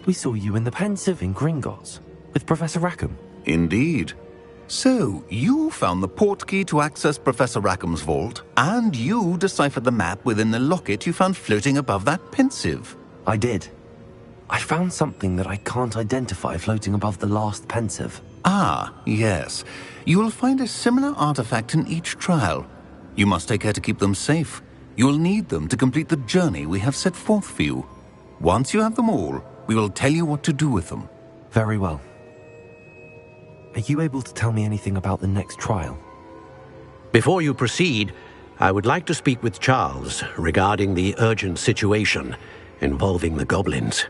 We saw you in the Pensive in Gringotts, with Professor Rackham. Indeed. So, you found the portkey to access Professor Rackham's vault, and you deciphered the map within the locket you found floating above that Pensive. I did. I found something that I can't identify floating above the last Pensive. Ah, yes. You will find a similar artifact in each trial. You must take care to keep them safe. You will need them to complete the journey we have set forth for you. Once you have them all, we will tell you what to do with them. Very well. Are you able to tell me anything about the next trial? Before you proceed, I would like to speak with Charles regarding the urgent situation involving the goblins.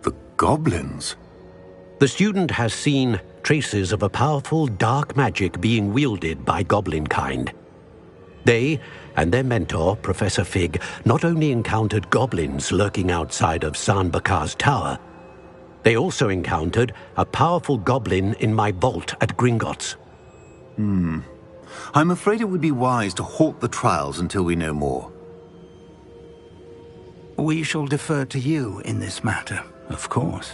The goblins? The student has seen traces of a powerful dark magic being wielded by goblin kind. They and their mentor, Professor Fig, not only encountered goblins lurking outside of San Bakar's tower, they also encountered a powerful goblin in my vault at Gringotts. I'm afraid it would be wise to halt the trials until we know more. We shall defer to you in this matter, of course.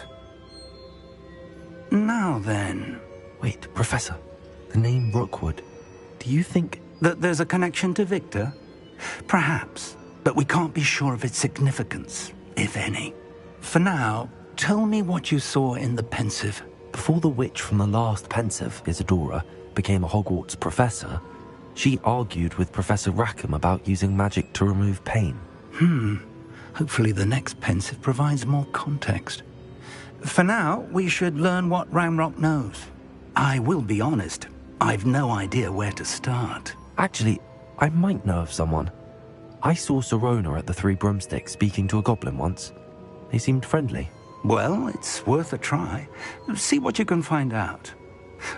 Now then... Wait, Professor. The name Rookwood. Do you think... that there's a connection to Victor? Perhaps, but we can't be sure of its significance, if any. For now, tell me what you saw in the Pensive. Before the witch from the last Pensive, Isadora, became a Hogwarts professor, she argued with Professor Rackham about using magic to remove pain. Hopefully the next Pensive provides more context. For now, we should learn what Ramrock knows. I will be honest, I've no idea where to start. Actually, I might know of someone. I saw Sirona at the Three Broomsticks speaking to a goblin once. They seemed friendly. Well, it's worth a try. See what you can find out.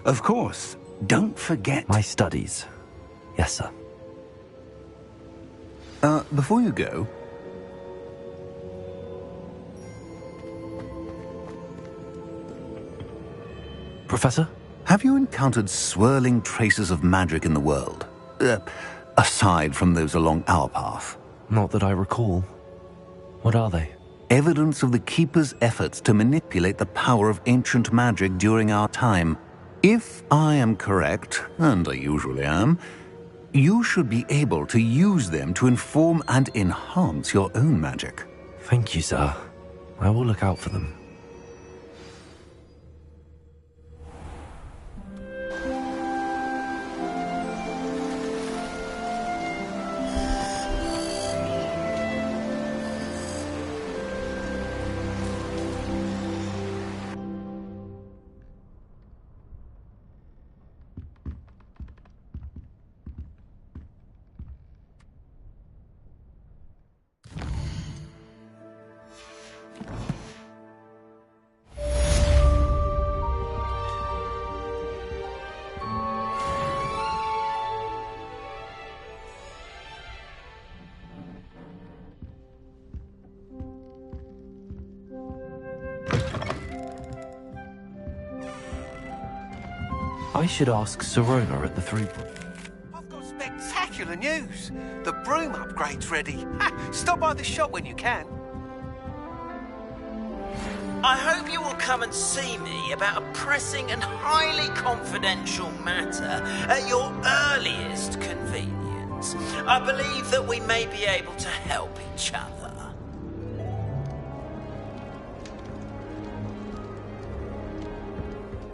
Of course, don't forget... My studies. Yes, sir. Before you go... Professor? Have you encountered swirling traces of magic in the world? Aside from those along our path? Not that I recall. What are they? Evidence of the Keeper's efforts to manipulate the power of ancient magic during our time. If I am correct, and I usually am, you should be able to use them to inform and enhance your own magic. Thank you, sir. I will look out for them. I should ask Sirona at the Three... I've got spectacular news. The broom upgrade's ready. Stop by the shop when you can. I hope you will come and see me about a pressing and highly confidential matter at your earliest convenience. I believe that we may be able to help each other.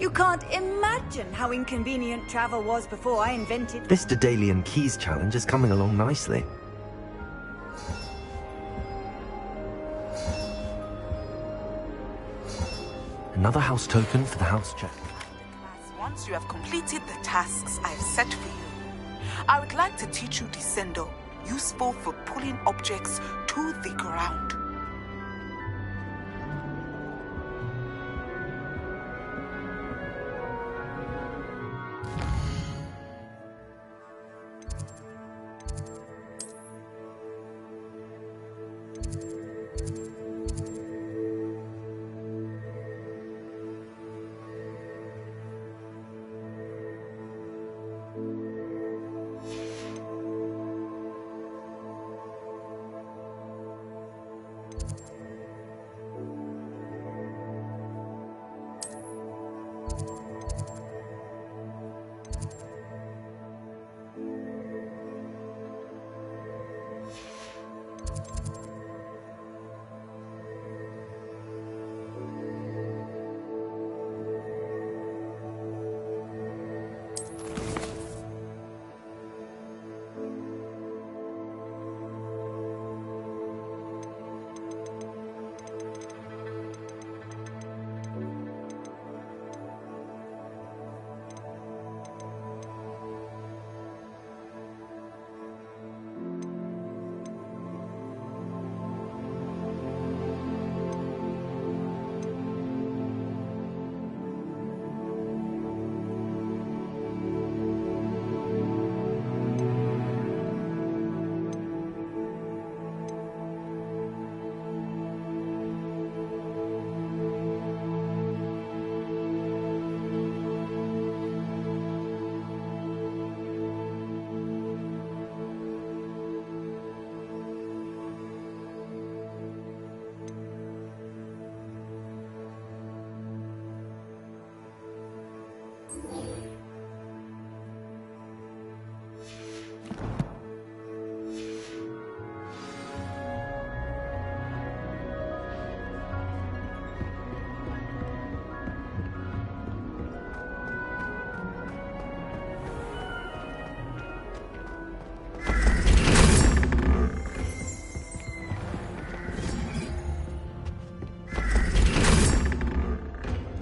You can't imagine how inconvenient travel was before I invented... This Daedalian Keys challenge is coming along nicely. Another house token for the house check. Once you have completed the tasks I've set for you, I would like to teach you Descendo, useful for pulling objects to the ground.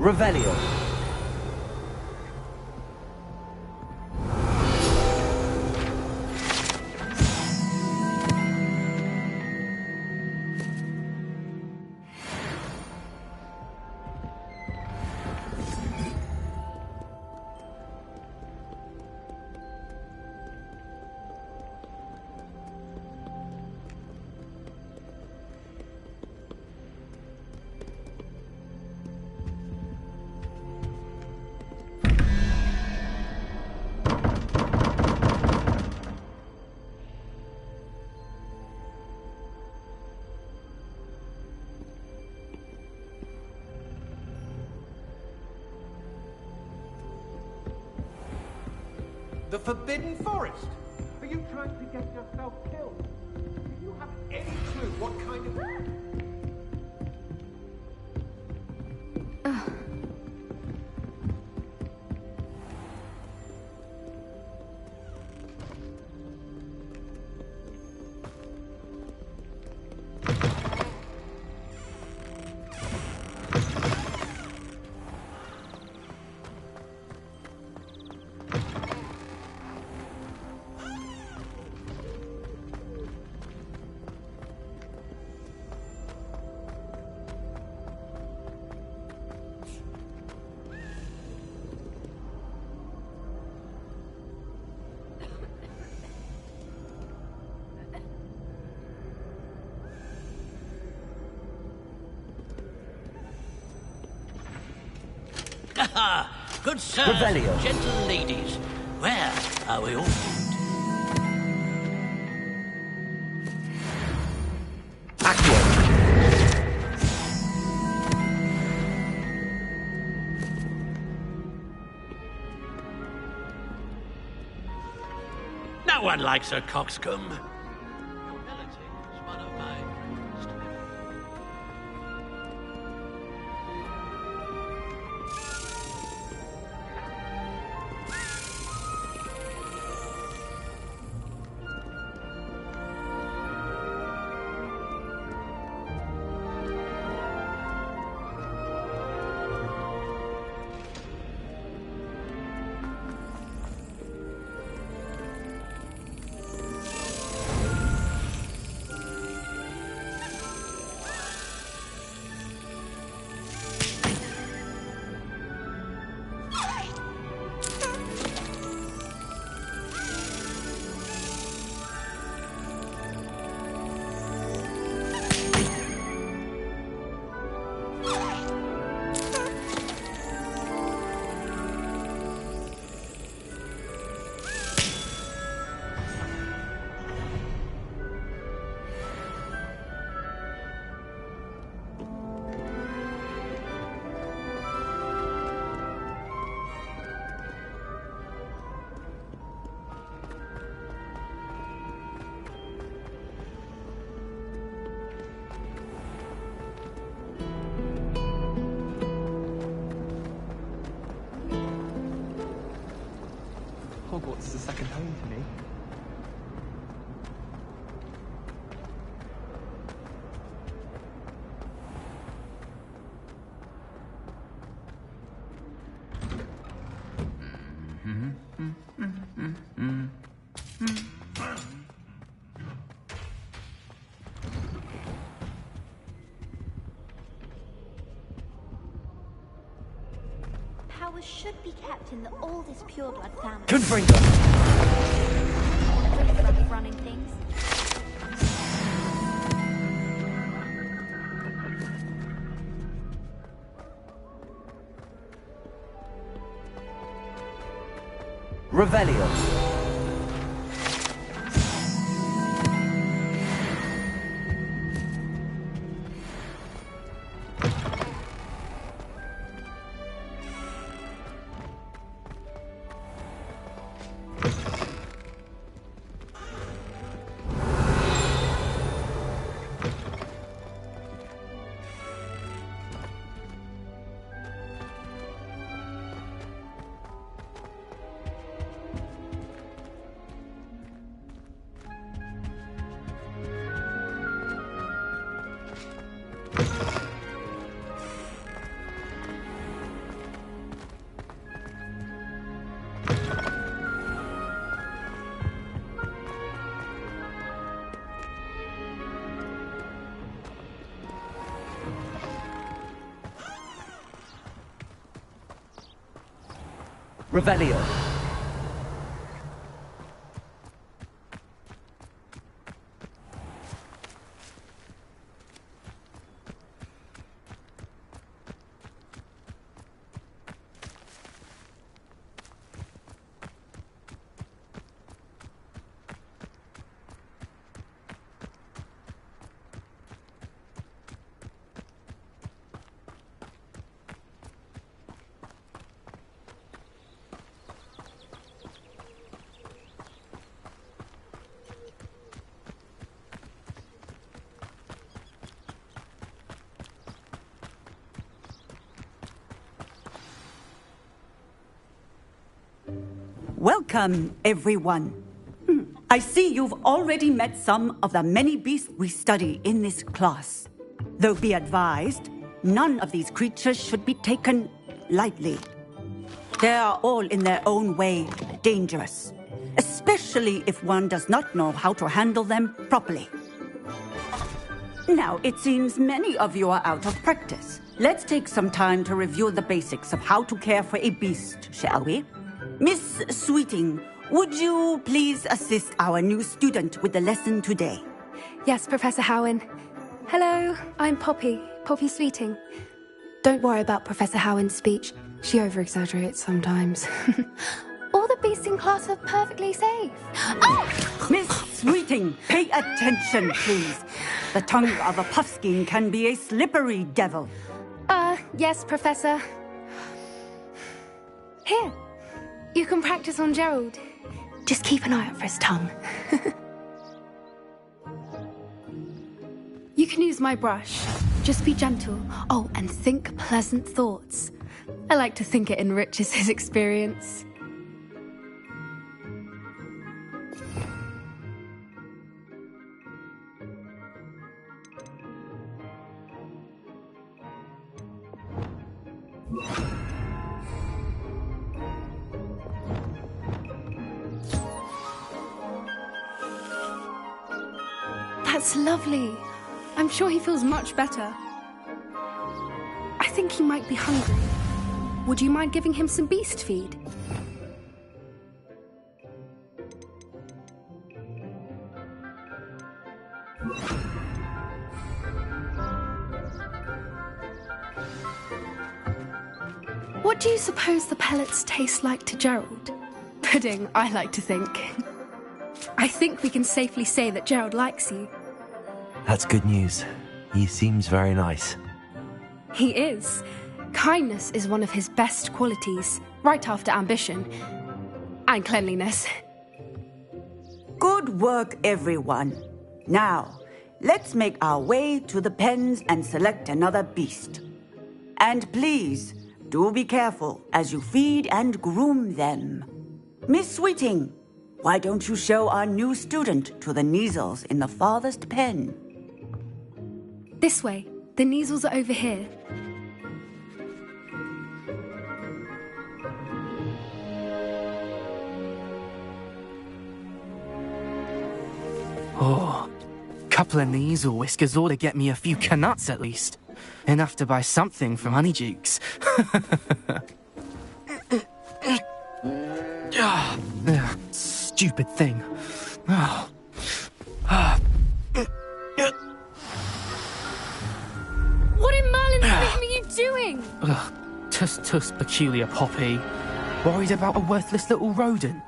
Revelio. The Forbidden Forest? Are you trying to get yourself killed? Do you have any clue what kind of... Good sir, Revelio. gentle ladies, where are we off No one likes a coxcomb. Humility is one of my greatest. Hogwarts is a second home to me. Powers should be kept in the oldest pureblood family. Confringo. Rough running things. Revelio. Revelio. Welcome, everyone. I see you've already met some of the many beasts we study in this class. Though be advised, none of these creatures should be taken lightly. They are all in their own way dangerous, especially if one does not know how to handle them properly. Now, it seems many of you are out of practice. Let's take some time to review the basics of how to care for a beast, shall we? Miss Sweeting, would you please assist our new student with the lesson today? Yes, Professor Howen. Hello, I'm Poppy Sweeting. Don't worry about Professor Howen's speech. She over-exaggerates sometimes. All the beasts in class are perfectly safe. Oh! Miss Sweeting, pay attention, please. The tongue of a puffskein can be a slippery devil. Yes, Professor. Here, you can practice on Gerald. Just keep an eye out for his tongue. You can use my brush. Just be gentle. Oh, and think pleasant thoughts. I like to think it enriches his experience. That's lovely. I'm sure he feels much better. I think he might be hungry. Would you mind giving him some beast feed? What do you suppose the pellets taste like to Gerald? Pudding, I like to think. I think we can safely say that Gerald likes you. That's good news. He seems very nice. He is. Kindness is one of his best qualities, right after ambition. And cleanliness. Good work, everyone. Now, let's make our way to the pens and select another beast. And please, do be careful as you feed and groom them. Miss Sweeting, why don't you show our new student to the Neasels in the farthest pen? This way. The Neasels are over here. Oh, couple of Neasel whiskers ought to get me a few canuts at least. Enough to buy something from Honeydukes. Stupid thing. What in Merlin's name are you doing? Tuss, peculiar Poppy. Worried about a worthless little rodent.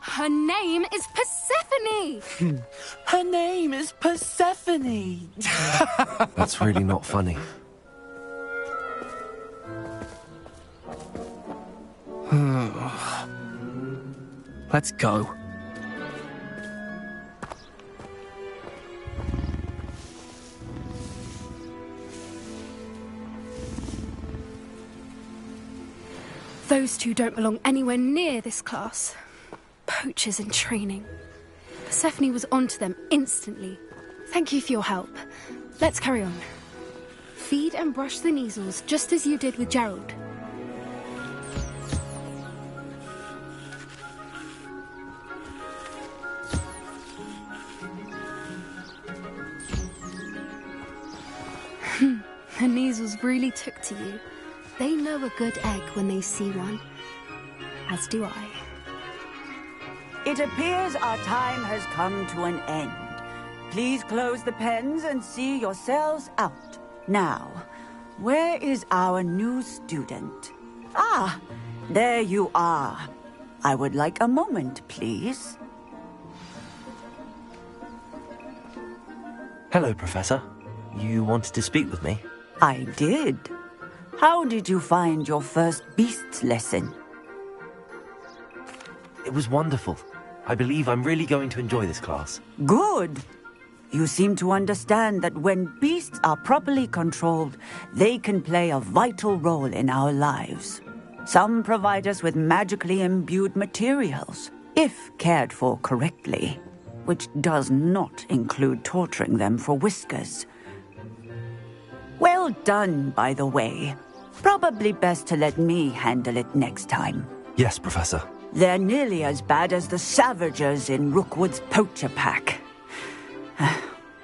Her name is Persephone! Her name is Persephone! That's really not funny. Let's go. Those two don't belong anywhere near this class. Poachers in training. Persephone was onto them instantly. Thank you for your help. Let's carry on. Feed and brush the Neasels just as you did with Gerald. The Neasels really took to you. They know a good egg when they see one. as do I. It appears our time has come to an end. Please close the pens and see yourselves out. Now, where is our new student? Ah, there you are. I would like a moment, please. Hello, Professor. You wanted to speak with me? I did. How did you find your first beasts lesson? It was wonderful. I believe I'm really going to enjoy this class. Good. You seem to understand that when beasts are properly controlled, they can play a vital role in our lives. Some provide us with magically imbued materials, if cared for correctly, which does not include torturing them for whiskers. Well done, by the way. Probably best to let me handle it next time. Yes, Professor. They're nearly as bad as the Savagers in Rookwood's poacher pack.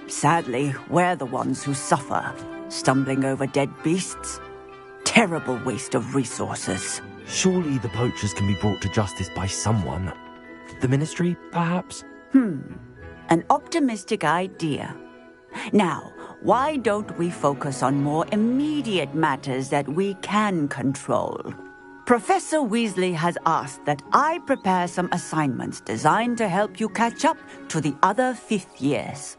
Sadly, we're the ones who suffer, stumbling over dead beasts. Terrible waste of resources. Surely the poachers can be brought to justice by someone. The Ministry, perhaps? An optimistic idea. Now, why don't we focus on more immediate matters that we can control? Professor Weasley has asked that I prepare some assignments designed to help you catch up to the other fifth years.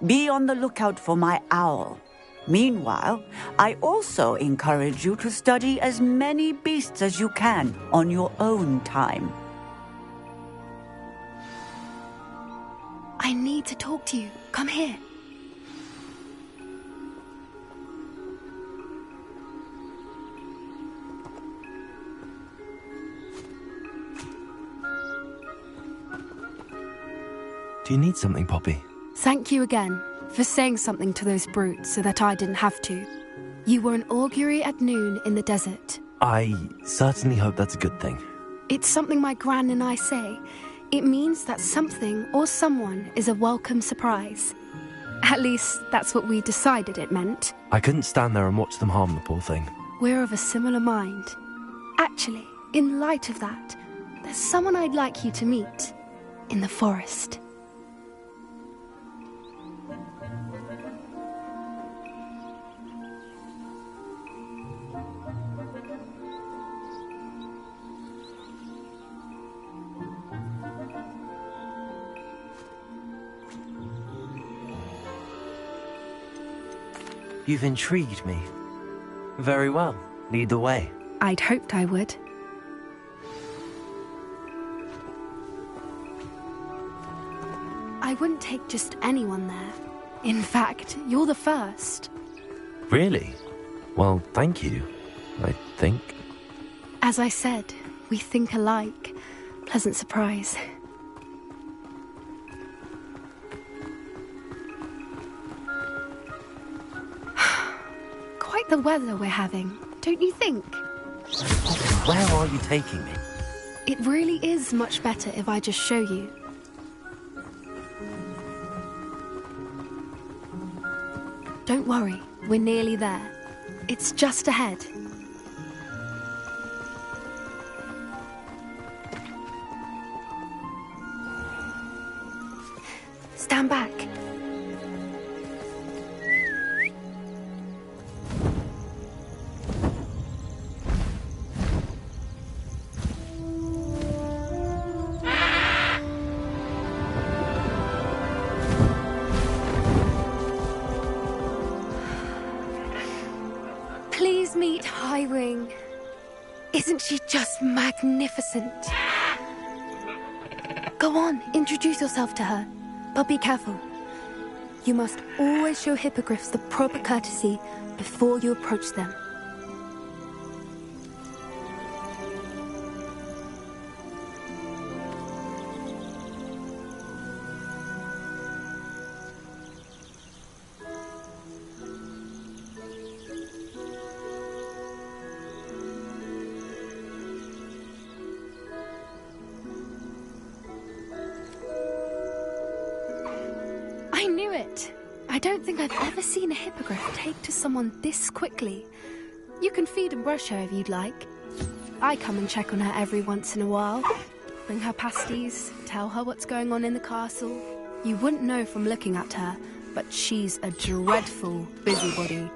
Be on the lookout for my owl. Meanwhile, I also encourage you to study as many beasts as you can on your own time. I need to talk to you. Come here. Do you need something, Poppy? Thank you again for saying something to those brutes so that I didn't have to. You were an augury at noon in the desert. I certainly hope that's a good thing. It's something my gran and I say. It means that something or someone is a welcome surprise. At least, that's what we decided it meant. I couldn't stand there and watch them harm the poor thing. We're of a similar mind. Actually, in light of that, there's someone I'd like you to meet. In the forest. You've intrigued me. Very well. Lead the way. I'd hoped I would. I wouldn't take just anyone there. In fact, you're the first. Really? Well, thank you, I think. As I said, we think alike. Pleasant surprise. Quite the weather we're having, don't you think? Where are you taking me? It really is much better if I just show you. Don't worry, we're nearly there. It's just ahead. Stand back. Please meet Highwing. Isn't she just magnificent? Go on, introduce yourself to her. But be careful. You must always show hippogriffs the proper courtesy before you approach them. I knew it. I don't think I've ever seen a hippogriff take to someone this quickly. You can feed and brush her if you'd like. I come and check on her every once in a while. Bring her pasties, tell her what's going on in the castle. You wouldn't know from looking at her, but she's a dreadful busybody.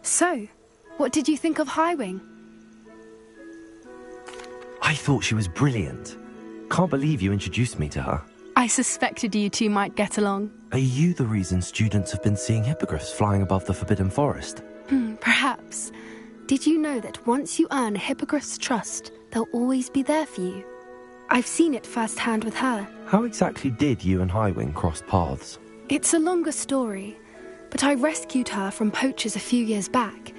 So, what did you think of Highwing? I thought she was brilliant. Can't believe you introduced me to her. I suspected you two might get along. Are you the reason students have been seeing hippogriffs flying above the Forbidden Forest? Perhaps. Did you know that once you earn a hippogriff's trust, they'll always be there for you? I've seen it firsthand with her. How exactly did you and Highwing cross paths? It's a longer story, but I rescued her from poachers a few years back.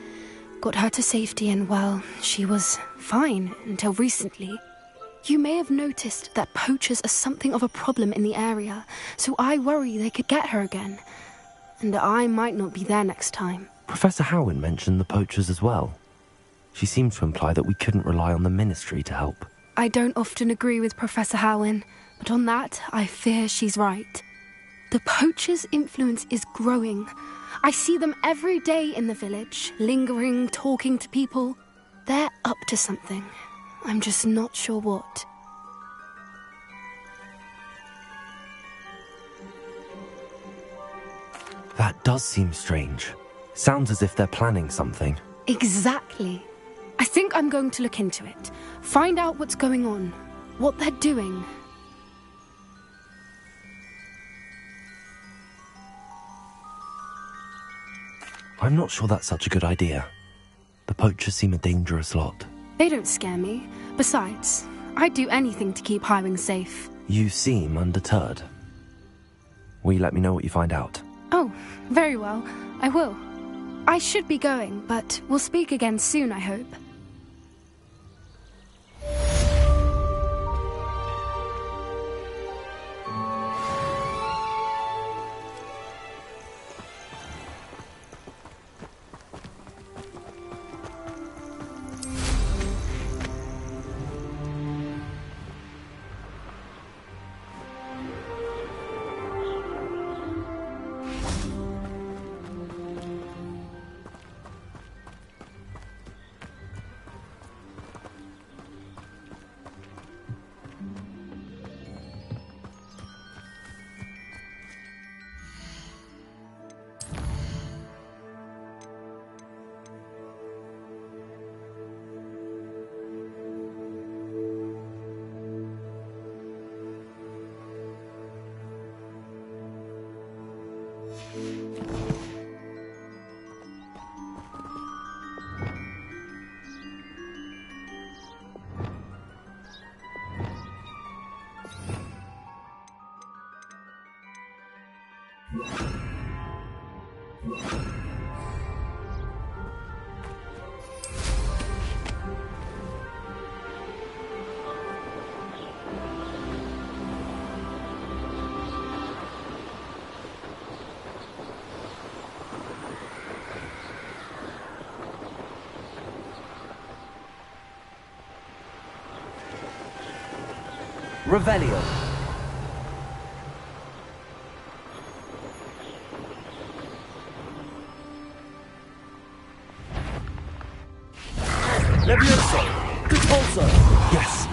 Got her to safety and, well, she was fine until recently. You may have noticed that poachers are something of a problem in the area, so I worry they could get her again. And I might not be there next time. Professor Howin mentioned the poachers as well. She seemed to imply that we couldn't rely on the Ministry to help. I don't often agree with Professor Howin, but on that, I fear she's right. The poachers' influence is growing. I see them every day in the village, lingering, talking to people. They're up to something. I'm just not sure what. That does seem strange. Sounds as if they're planning something. Exactly. I think I'm going to look into it. Find out what's going on, what they're doing. I'm not sure that's such a good idea. The poachers seem a dangerous lot. They don't scare me. Besides, I'd do anything to keep Highwing safe. You seem undeterred. Will you let me know what you find out? Oh, very well. I will. I should be going, but we'll speak again soon, I hope. Revelio. Levioso! Repulsor! Yes!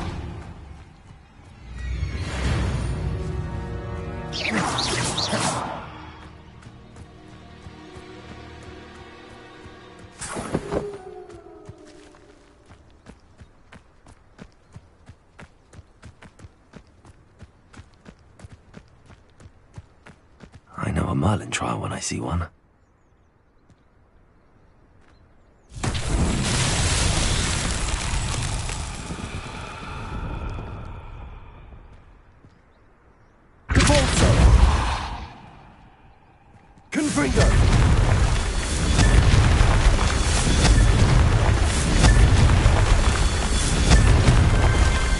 I know a Merlin trial when I see one.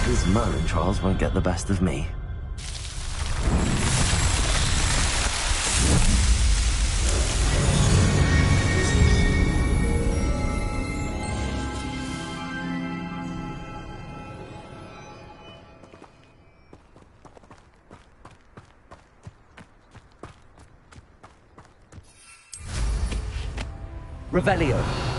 His Merlin trial missiles won't get the best of me. Revelio.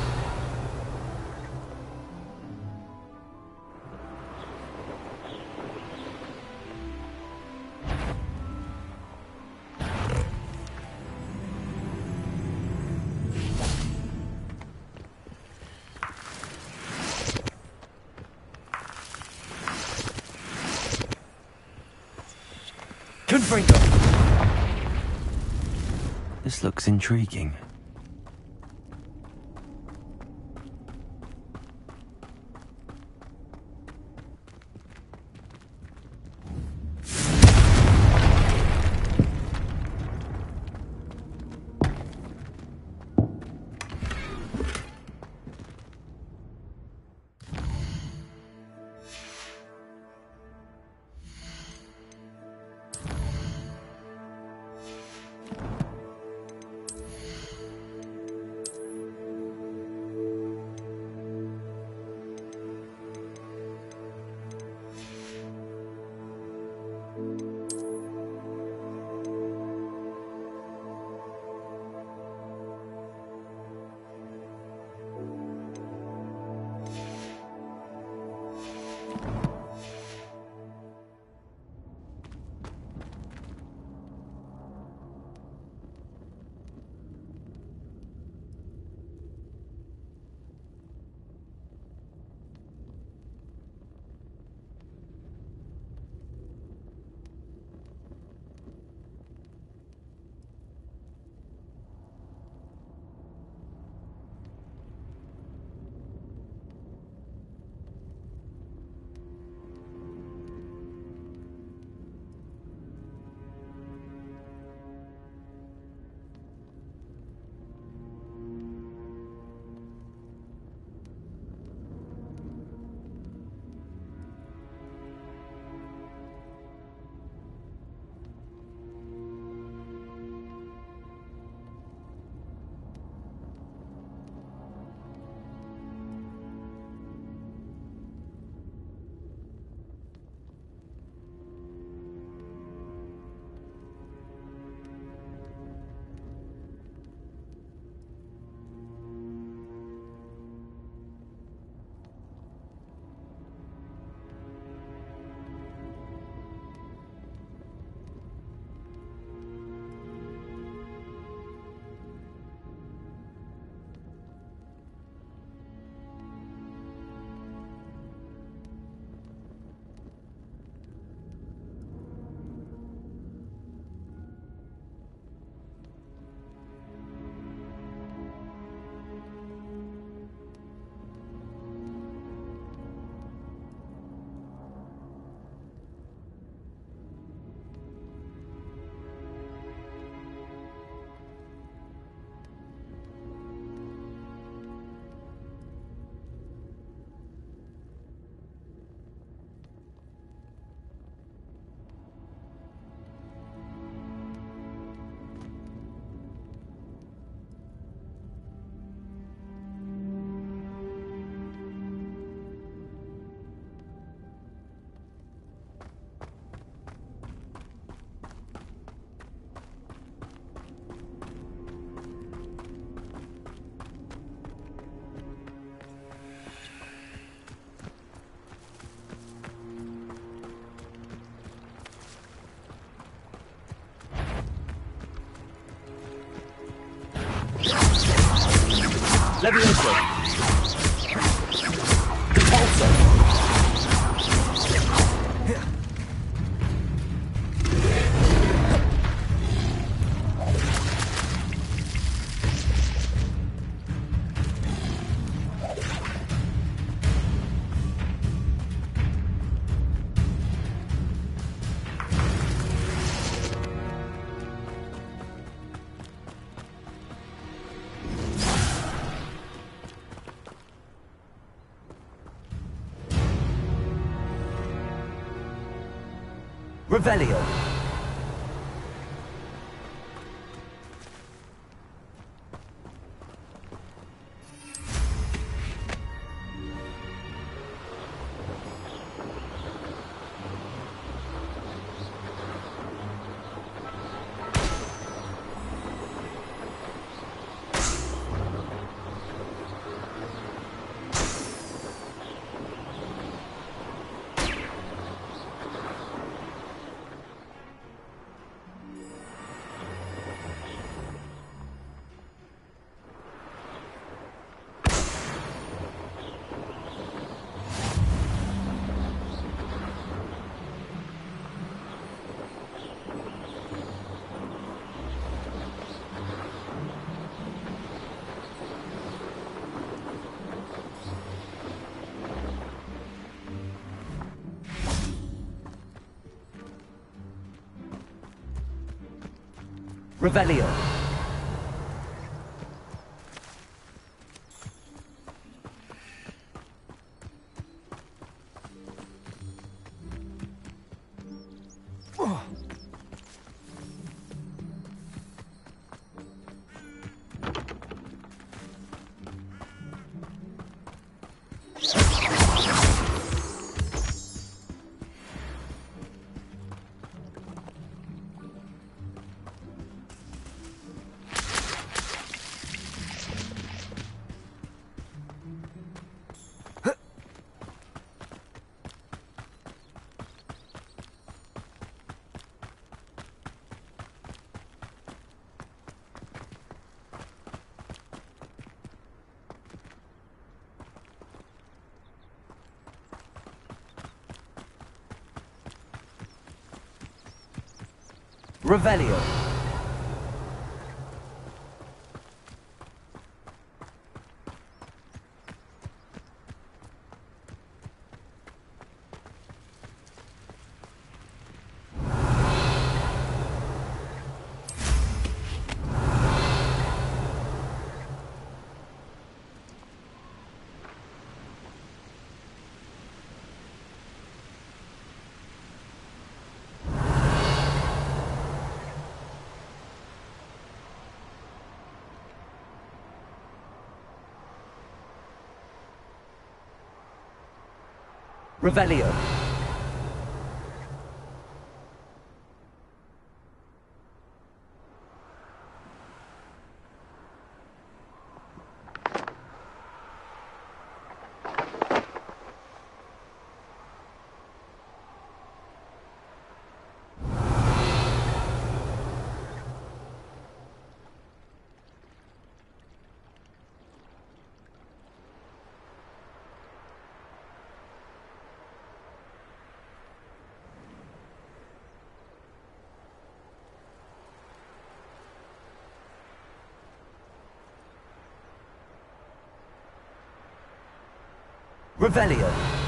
Confringo. This looks intriguing. Levioso. Repulsor. Revelio. Revelio. Revelio. Revelio. Revelio.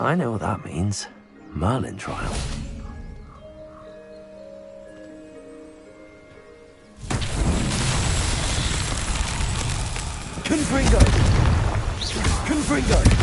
I know what that means. Merlin trial. Confringo! Confringo!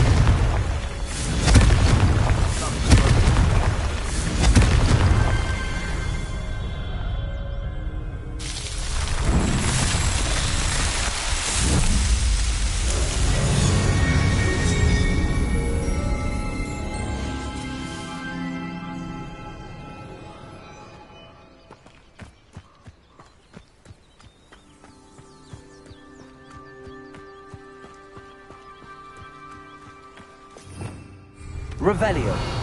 Revelio.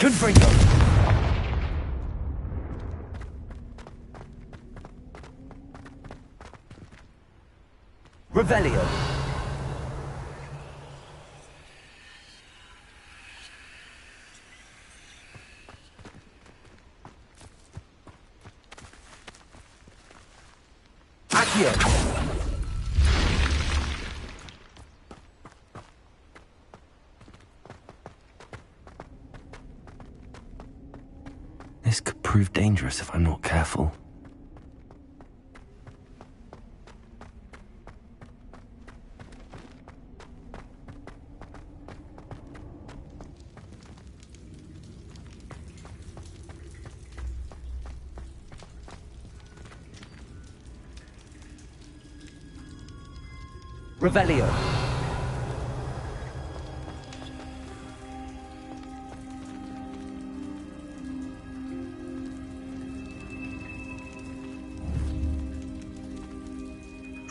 Confringo. Revelio. Accio. This could prove dangerous if I'm not careful. Revelio.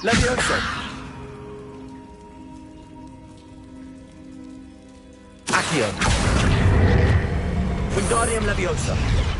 Levioso. Accio. Wingardium Leviosa.